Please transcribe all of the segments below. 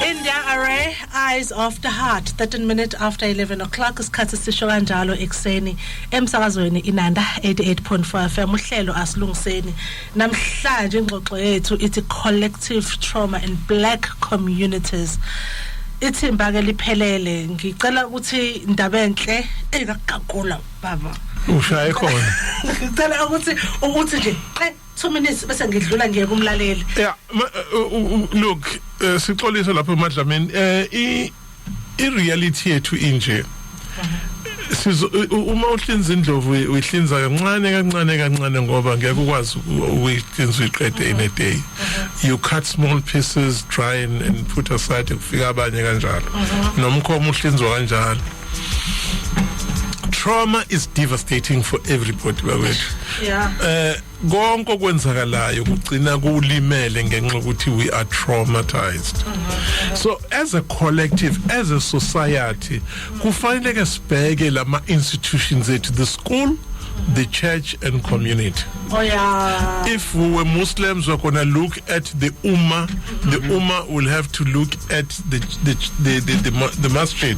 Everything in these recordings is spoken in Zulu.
India Array, Eyes of the Heart, 13 minutes after 11 o'clock. Isikhathi sisho kanjalo ekseni emsakazweni Inanda 88.4 FM uhlelo asilungiseni. Namhlanje ingxoxo yethu ithi collective trauma in black communities. Ithimba ke liphelele. Ngicela ukuthi indaba enhle engakaqula baba. Ushaye khona. Ngicela ukuthi nje 2 minutes bese ngidlula ngiye kumlaleli. Yeah, look, sixolisa lapha eMadlamini I reality yethu inje. Uma uhlinza indlovu uyihlinza kancane ngoba ngeke ukwazi ukuyihlinza iqede in a day. You cut small pieces, dry and put aside ukufika abanye kanjalo. Nomkhomo uhlinzwa kanjalo. Trauma is devastating for everybody bawethu. Yeah. Konke okwenzakalayo kugcina kulimele ngenxa ukuthi we are traumatized. So as a collective, as a society, kufanele ke sibheke lama institutions ethu, the school, the church and community. Oh yeah. If we were Muslims, we're gonna look at the Ummah. The Ummah will have to look at the masjid,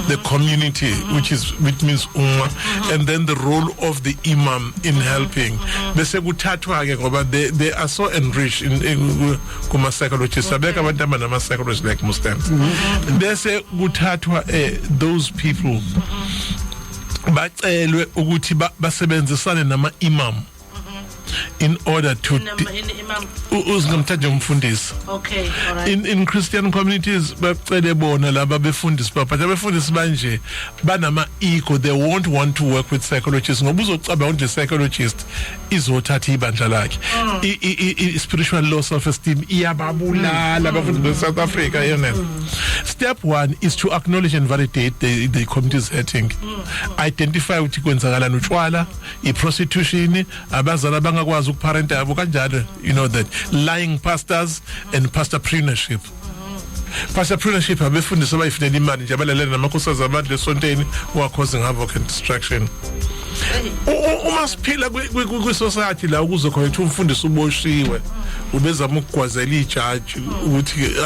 the community, which means Ummah, and then the role of the Imam in helping. Bese kuthathwa ke ngoba they are so enriched in kuma psychologists. Abeka abantu nama psychologists like Muslims. Bese kuthathwa those people bacelwe ukuthi basebenzisane nama imam in order to uzingamthathe umfundisi. Okay, all right. In Christian communities bacele bona laba befundisi but abefundisi manje banama ego, they won't want to work with psychologists ngoba uzocaba nje psychologist izothatha ibandla lakhe. Spiritual low self esteem iyababulala abafundisi be South Africa yena. Step 1 is to acknowledge and validate the community's hurting. Identify ukuthi kwenzakala notshwala, prostitution, abazala bangakwazi ukuparent yabo kanjalo, you know, that lying pastors and pastorpreneurship. Pastorpreneurship abefundisa abayifunela imali nje abalalele namakhosazana abantu lesonteni who are causing havoc and destruction. Uma siphila kwi society la ukuze khona umfundisi uboshiwe ubezama ukugwazela ijaji ukuthi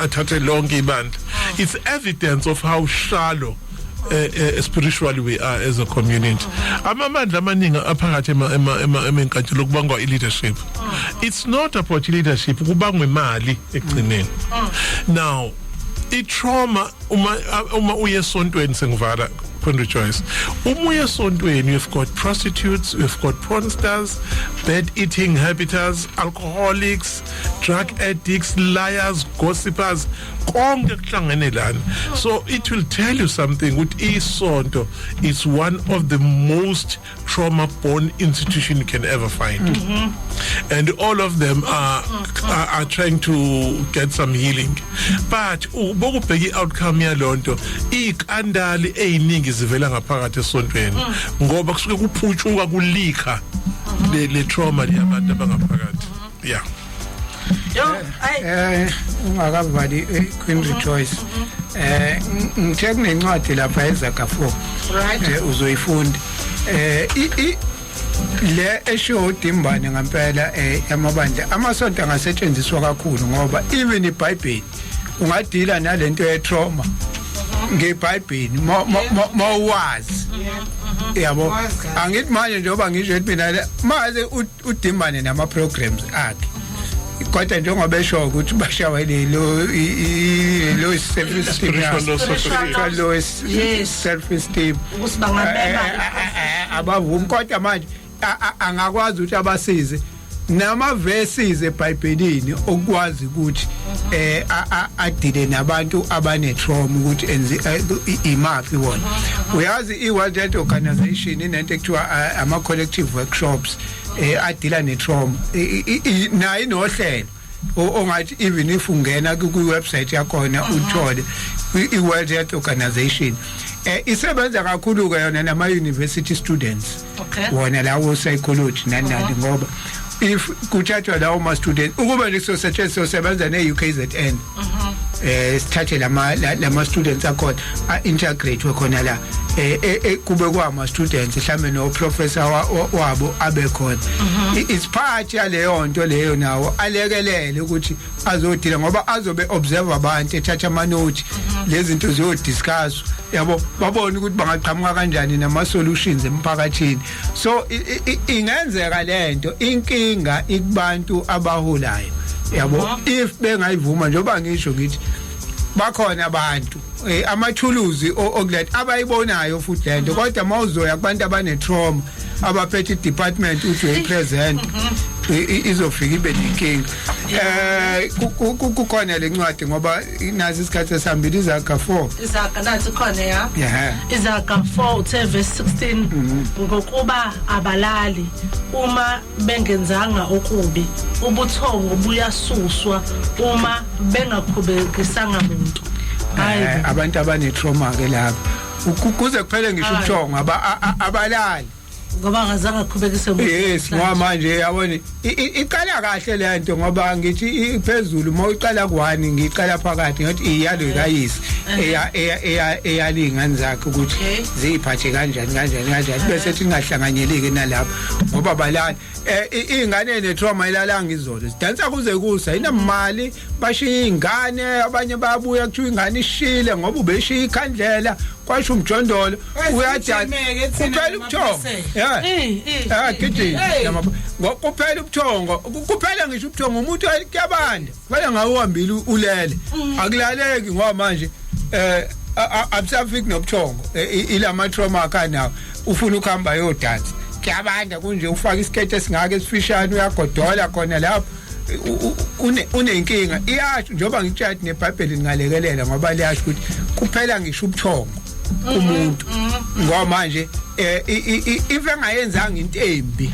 athathe lonke ibandla. It's evidence of how shallow spiritually we are as a community. Amamandla amaningi aphakathi emenkantolo kubangwa leadership. It's not about leadership, kubangwa imali ekugcineni. Now trauma uma uye esontweni sengivala Pundra Joyce. Umuye esontweni, we've got prostitutes, we've got porn stars, bad eating habitants, alcoholics, drug addicts, liars, gossipers, konke kuhlangene lana. So it will tell you something with isonto is one of the most trauma born institution you can ever find. And all of them are trying to get some healing. But bokubheki outcome yalonto ikandali eyiningi zivela ngaphakathi esontweni ngoba kusuke kuphuthuka kulika le trauma yabantu abangaphakathi. Yeah. Ungakavali Queen Rejoice ngithe kunencwadi lapha eZakafo uzoyifunda le esho Dimbane ngempela yamabandla amasonto angasetshenziswa kakhulu ngoba even iBhayibheli ungadila nalento ye trauma ngeBhayibheli mawazi yabo angithi manje njengoba ngisho ethi mina maze uDimbane nama programs akhe kodwa njengoba esho ukuthi bashawele lo self esteem abavumi kodwa manje angakwazi ukuthi abasize nama verses eBhayibhelini okwazi ukuthi adile nabantu abane trauma ukuthi enze imaphi wona. Uyazi iWorld Health Organization inento ekuthiwa ama collective workshops adila ne trauma na inohlelo ongathi even if ungena ku website yakhona uthole iWorld Health Organization isebenza kakhulu ke yona nama university students. Okay. Wona lawo psychology nani ngoba if kuthathwa lawo ma students ukuba leso sebenza ne UKZN sithathe lama students akhona integrate khona la kube kwama students mhlambe no professor wabo abe khona it's part yaleyo nto leyo nawo alekelele ukuthi azodila ngoba azobe observe abantu ethatha ama note lezi zinto ziyodiscuss yabo babone ukuthi bangaqhamuka kanjani nama solutions emphakathini so ingenzeka lento inkinga ikubantu abaholayo yabo if bengayivuma njengoba ngisho ngithi bakhona abantu amathuluzi okuletha abayibonayo futhi lento kodwa mawuzoya kubantu abane trauma abaphethe department uthi uyipresent izofika ibe nenkinga kukhona lencwadi ngoba nazi isikhathi esihambile izaga 4 izaga nathi khona ya izaga 4 uthe verse 16 ngokuba abalali uma bengenzanga okubi ubuthongo buyasuswa uma bengakhubekisanga umuntu abantu abane trauma ke lapho kuze kuphele ngisho ubuthongo abalali ngoba ngazange khubekise umuntu yes ngoba manje yabona iqala kahle lento ngoba ngithi iphezulu mawuqala kwani ngiqala phakathi ngathi iyalo kayisi eyalingani zakhe ukuthi ziphathe kanjani bese singahlanganyeleki nalapho ngoba balala ingane ne trauma ilalanga izolo sidansa kuze kusa inamali bashiya ingane abanye bayabuya kuthiwa ingane ishile ngoba ubeshiya ikhandlela kwasho umjondolo uyajana kuphela ubuthongo gidi kuphela ubuthongo kuphela ngisho ubuthongo umuntu kuyabanda kuphela ngawo uhambile ulele akulaleki ngoba manje abusafiki nobuthongo ilama trauma akanawo ufuna ukuhamba yodansa kuyabanda kunje ufaka isikete esingaka esifishane uyagodola khona lapho unenkinga iyasho njengoba ngitshathi neBhayibheli ngalekelela ngoba liyasho ukuthi kuphela ngisho ubuthongo umuntu ngoba manje ife ngayenzanga into embi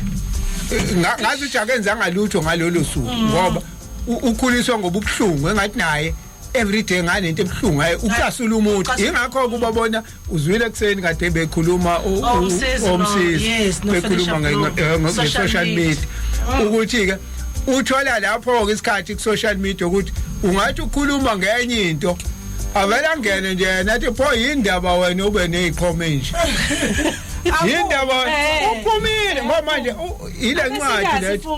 ngazi ukuthi akenzanga lutho ngalolu suku ngoba ukhuliswa ngoba ubuhlungu engathi naye everyday ngane into ebhlungu hayi uklasula umuntu ingakho kuba bona uzwile ekseni kade bekhuluma yes bekhuluma nge-social media ukuthi ke uthola lapho ke isikhathi ku social media ukuthi ungathi ukhuluma ngenye into avela ngene nje nathi pho indaba wena ube neziqhomenje indaba uphumile ngoba manje ile ncwadi lethi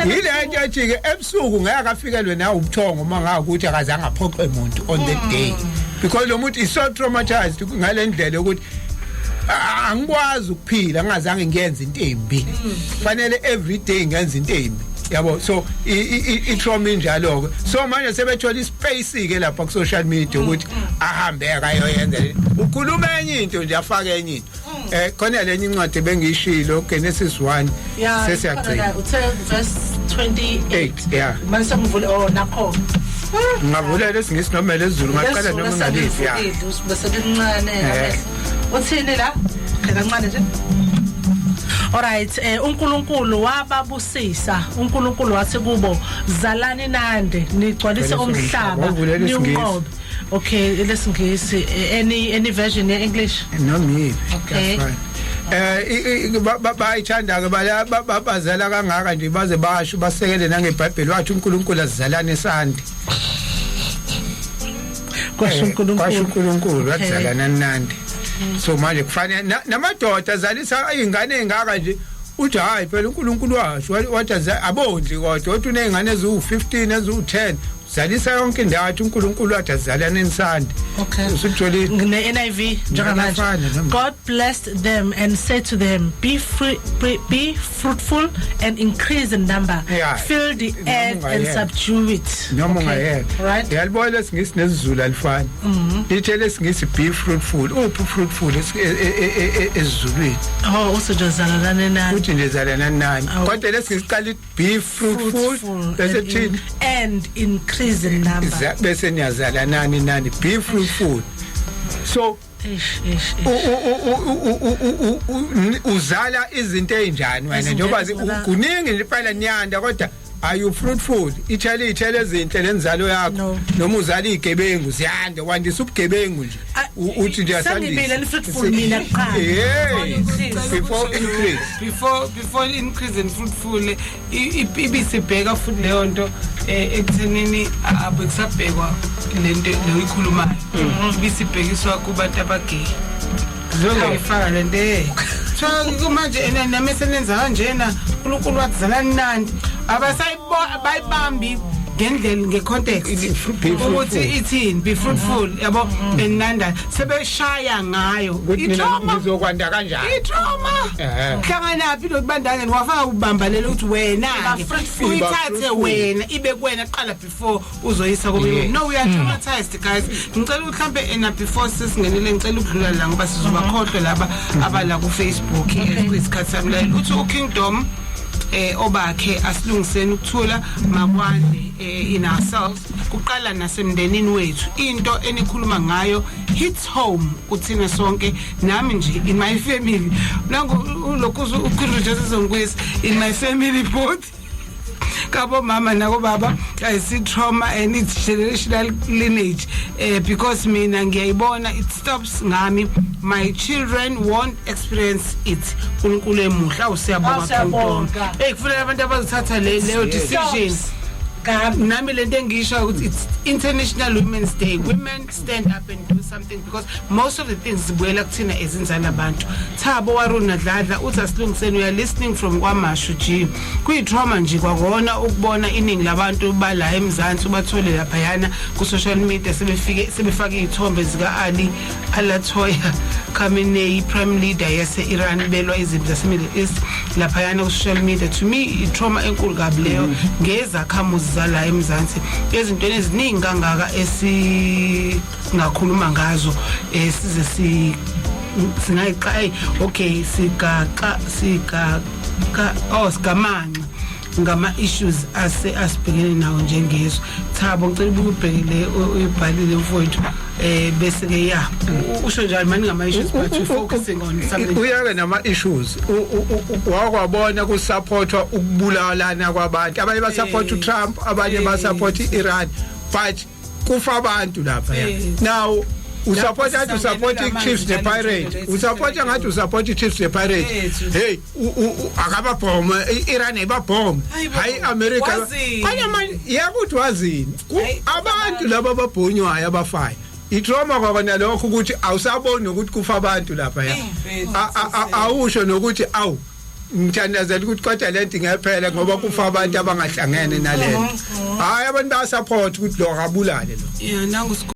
ile nto ethi ke ebusuku ngeke afikelwe nawe ubuthongo manga ukuthi akazange aphoqe umuntu on that day because lo muntu is so traumatized ngalendlela ukuthi angikwazi ukuphila ngazange ngiyenze into embi fanele every day ngenza into embi yabo so i-trauma injalo ke so manje sebethola ispace ke lapha ku social media ukuthi ahambe akayoyenza ukhuluma enye into nje afake enye into khona lenye incwadi bengishilo Genesis 1 sesiyagcina verse 28 manje ngivule nakho ngavula lesinginomela ezulu ngaqala noma ngalithi ya bese lincane uthini la kancane nje. Alright, uNkulunkulu wababusisa, uNkulunkulu wathi kubo zalani nande nigcwalise umhlaba niwuqobe. Okay, lesingisi any version in English? No me. Okay. Bayithanda ke babazala kangaka nje baze basho basekele nangeBhayibheli wathi uNkulunkulu azizalane esandi. Kwasho uNkulunkulu wazalana nandi. So manje kufanele namadoda azalisa izingane ezingaka nje uthi hayi phela uNkulunkulu washo wathi abondli kodwa uthi unezingane eziwu15 eziwu10 zalisa yonke indawo athi uNkulunkulu wathi azalana ensandi. Okay. Usutholile ngine NIV njengamanje. God blessed them and said to them, be fruitful and increase in number, fill the earth and subdue it. Right? Yalibona singisi nesizulu alifani. Ithele singisi be fruitful. Fruitful esizulwini. Usojazalana nani. Uthi nje zalana nani. Kodwa lesingisiqala be fruitful and increase in number. Bese niyazalana nani be fruitful. So uzala izinto ezinjani wena njengoba kuningi nje phela niyanda kodwa are you fruitful ithele izinto lenzalo yakho noma uzala igebengu ziyande wandisa ubugebengu nje uthi nje sandibile ni fruitful mina kuqala before increase in fruitful ibisibheka futhi leyo nto ekuthenini abekusabhekwa lento le ikhulumayo ibisibhekiswa kubantu abagay zongayifaka lento so manje namesenenza kanjena uNkulunkulu wadzalani nandi bayibambi ngendlela ngecontext ukuthi ithini be fruitful yabo enanda sebeshaya ngayo itrauma ngizokwanda kanjani itrauma hlangana phi lokubandanya wafaka ubambalele ukuthi wena ke uyithathe wena ibe kuwena qala before uzoyisa kobe no we are traumatized guys ngicela mhlambe ena before sisingenele ngicela ukudlula la ngoba sizobakhohlwe laba abala ku Facebook esikhathi samlayela uthi uKingdom obakhe asilungiseni ukuthula makwande in ourselves kuqala nasemndenini wethu into enikhuluma ngayo hits home kuthina sonke nami nje in my family nangu lokhu ukhuluma sezongwesi in my family both kabo mama nako baba I see trauma and it's generational lineage because mina ngiyayibona it stops ngami my children won't experience it uNkulunkulu emuhla usiyabonga kufanele abantu abazithatha leyo decision nami lento engisho ukuthi it's International Women's Day. Women stand up and do something because most of the things zibuyela kuthina ezinzana abantu. Thabo waruna dladla uthi asilungiseni we are listening from kwaMashu G. Kuyitrauma nje kwakona ukubona iningi labantu bala eMzansi ubathole lapha yana ku social media sebefaka izithombe zika Ali Alatoya Khamenei prime leader yase Iran belwa izimpi zase Middle East lapha yana ku social media. To me itrauma enkulu kabi leyo ngezakhamuzi zala eMzansi izinto eziningi kangaka esingakhuluma ngazo size singayiqai okay sikamanxa ngama issues asibhekene nawo njengezwe. Thabo ngicela ukubhekile uyibhalile mfowethu bese ke ya usho njalo manje ngama issues but we focusing on something uyake nama issues wakwabona ku supportwa ukubulalana kwabantu abanye ba support uTrump abanye ba support iIran but kufa abantu lapha now usupporta to support Chiefs the Pirate usupporta ngathi usupport Chiefs the Pirate hey akaba bomb iIran eba bomb hayi America kwanye manje yakuthi wazini abantu laba babhonywayo abafayo itrauma kwabana lokho ukuthi awusaboni ukuthi kufa abantu lapha ya awusho nokuthi awu ngithandazela ukuthi kodwa lento ngephela ngoba kufa abantu abangahlangene nalento hayi abantu ba support ukuthi lo kabulale lo yeah nangu